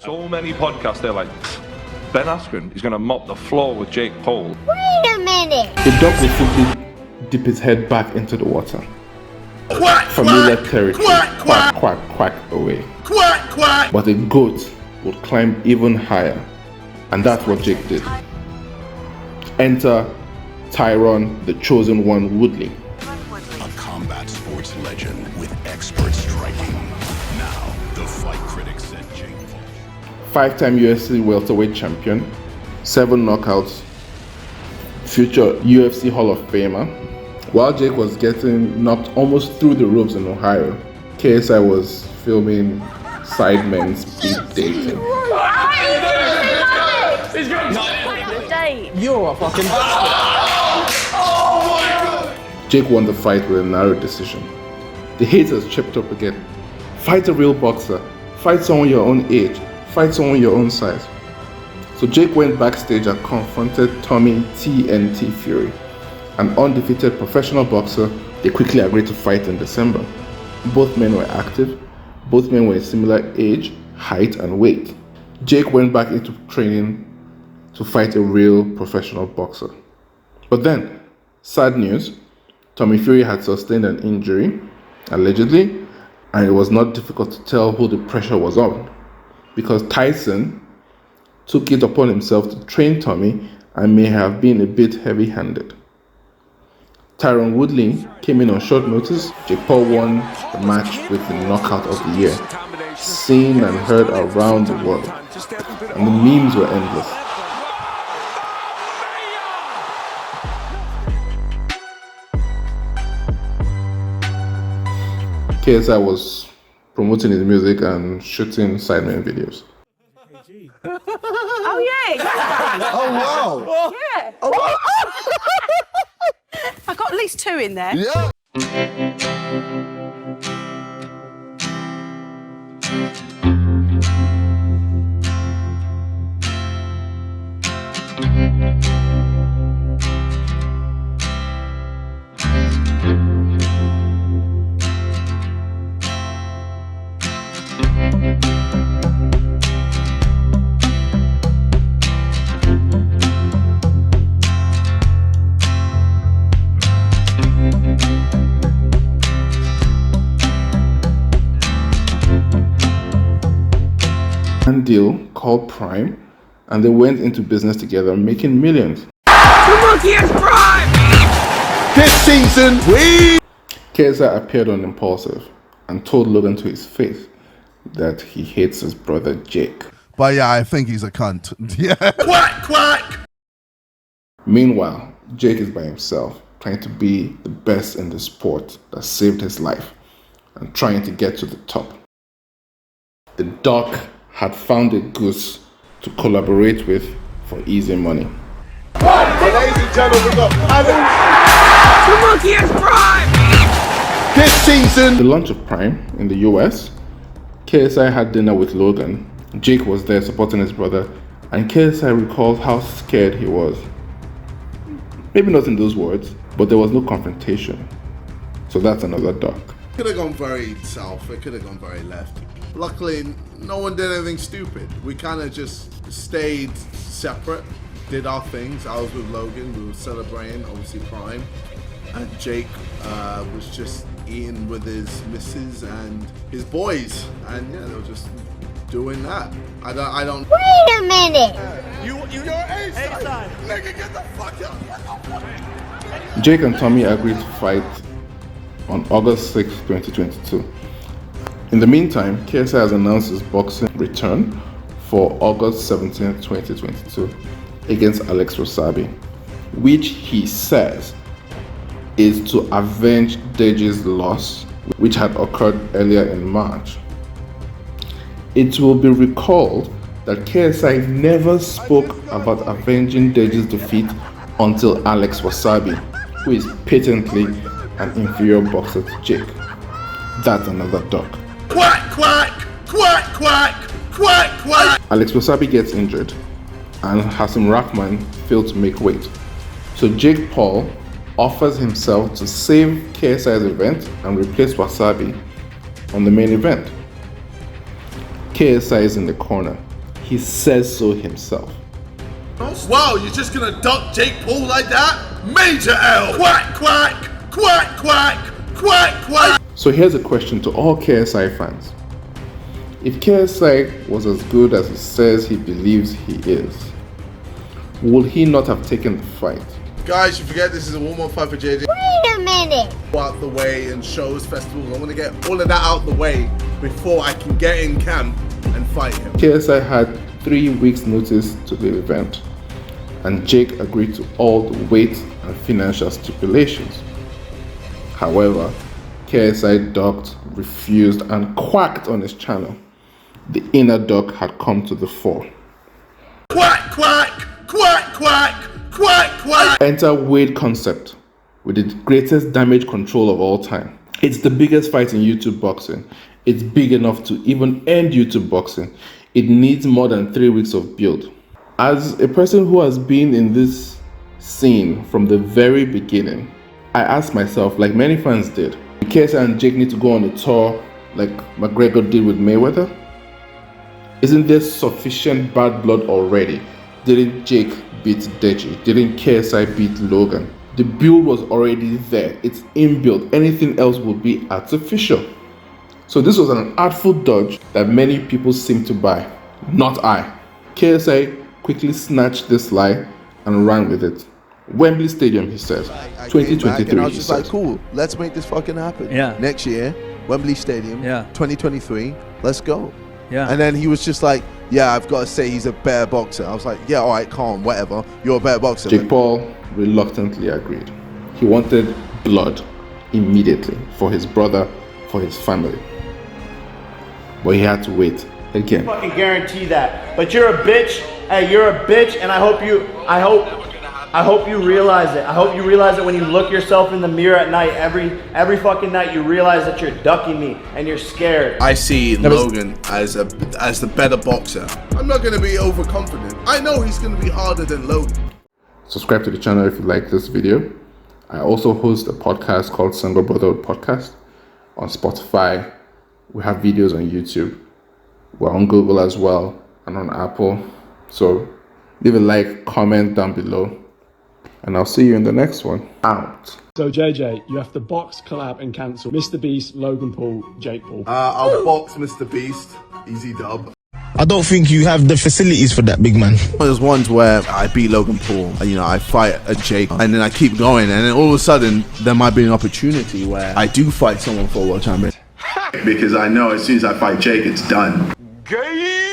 So many podcasts, they're like, Ben Askren is going to mop the floor with Jake Paul. Wait a minute! The dog will simply dip his head back into the water. Quack, Familiar quack, territory, quack, quack, quack, quack away. Quack, quack! But a goat would climb even higher, and that's what Jake did. Enter Tyrone, the chosen one, Woodley. A combat sports legend with expert striking. Now, the fight critics said Jake Paul. 5-time UFC welterweight champion, 7 knockouts, future UFC Hall of Famer. While Jake was getting knocked almost through the ropes in Ohio, KSI was filming Sidemen speed dating. You're a fucking Jake won the fight with a narrow decision. The haters chipped up again. Fight a real boxer. Fight someone your own age. Fight someone your own size. So Jake went backstage and confronted Tommy TNT Fury, an undefeated professional boxer. They quickly agreed to fight in December. Both men were active. Both men were a similar age, height, and weight. Jake went back into training to fight a real professional boxer. But then, sad news, Tommy Fury had sustained an injury, allegedly, and it was not difficult to tell who the pressure was on, because Tyson took it upon himself to train Tommy and may have been a bit heavy-handed. Tyron Woodley came in on short notice. Jake Paul won the match with the knockout of the year, seen and heard around the world, and the memes were endless. KSI was promoting his music and shooting Sidemen videos. Oh yeah! Oh wow! Yeah. Oh, wow. I got at least 2 in there. Yeah! Deal called Prime, and they went into business together, making millions. This season, we... KSI appeared on Impulsive and told Logan to his face that he hates his brother Jake. But yeah, I think he's a cunt. Yeah. Quack, quack! Meanwhile, Jake is by himself, trying to be the best in the sport that saved his life and trying to get to the top. The Doc had found a goose to collaborate with for easy money. Ladies and gentlemen, look, this season... The launch of Prime in the US, KSI had dinner with Logan. Jake was there supporting his brother, and KSI recalled how scared he was. Maybe not in those words, but there was no confrontation. So that's another Doc. Could have gone very south, it could have gone very left. Luckily, no one did anything stupid. We kind of just stayed separate, did our things. I was with Logan, we were celebrating, obviously Prime. And Jake was just eating with his missus and his boys. And yeah, they were just doing that. I don't... Wait a minute! You're A-side! Nigga, get the fuck out! Jake and Tommy agreed to fight on August 6, 2022. In the meantime, KSI has announced his boxing return for August 17, 2022 against Alex Wasabi, which he says is to avenge Deji's loss, which had occurred earlier in March. It will be recalled that KSI never spoke about avenging Deji's defeat until Alex Wasabi, who is patently an inferior boxer to Jake. That's another Doc. Quack, quack! Quack, quack! Quack, quack! Alex Wasabi gets injured, and Hasim Rahman failed to make weight. So Jake Paul offers himself to save KSI's event and replace Wasabi on the main event. KSI is in the corner, He says so himself. Wow, you're just gonna duck Jake Paul like that? Major L! Quack, quack! Quack, quack! Quack, quack! So here's a question to all KSI fans. If KSI was as good as he says he believes he is, would he not have taken the fight? Guys, you forget this is a warm-up fight for JJ. Wait a minute. Out the way and shows, festivals. I want to get all of that out the way before I can get in camp and fight him. KSI had 3 weeks notice to the event, and Jake agreed to all the weight and financial stipulations. However, KSI ducked, refused, and quacked on his channel. The inner duck had come to the fore. Quack, quack! Quack, quack! Quack, quack! Enter Wade Concept with the greatest damage control of all time. It's the biggest fight in YouTube boxing. It's big enough to even end YouTube boxing. It needs more than 3 weeks of build. As a person who has been in this scene from the very beginning, I asked myself, like many fans did, KSI and Jake need to go on a tour like McGregor did with Mayweather? Isn't there sufficient bad blood already? Didn't Jake beat Deji? Didn't KSI beat Logan? The build was already there. It's inbuilt. Anything else would be artificial. So this was an artful dodge that many people seem to buy. Not I. KSI quickly snatched this lie and ran with it. Wembley Stadium, he says. 2023, and I was he just says. like, cool, let's make this fucking happen. Yeah. Next year, Wembley Stadium, Yeah. 2023, let's go. Yeah. And then he was just like, yeah, I've got to say he's a better boxer. I was like, yeah, all right, calm, whatever. You're a better boxer. Jake Paul reluctantly agreed. He wanted blood immediately for his brother, for his family. But he had to wait again. I fucking guarantee that. But you're a bitch. Hey, you're a bitch, and I hope you realize it. I hope you realize it when you look yourself in the mirror at night. Every fucking night you realize that you're ducking me and you're scared. I see Logan as the better boxer. I'm not going to be overconfident. I know he's going to be harder than Logan. Subscribe to the channel if you like this video. I also host a podcast called Single Brotherhood Podcast on Spotify. We have videos on YouTube. We're on Google as well and on Apple. So leave a like, comment down below, and I'll see you in the next one. Out. So JJ, you have to box, collab, and cancel Mr. Beast, Logan Paul, Jake Paul. I'll box Mr. Beast. Easy dub. I don't think you have the facilities for that, big man. There's ones where I beat Logan Paul, you know, I fight a Jake, and then I keep going, and then all of a sudden, there might be an opportunity where I do fight someone for a world champion. Because I know as soon as I fight Jake, it's done. Gay!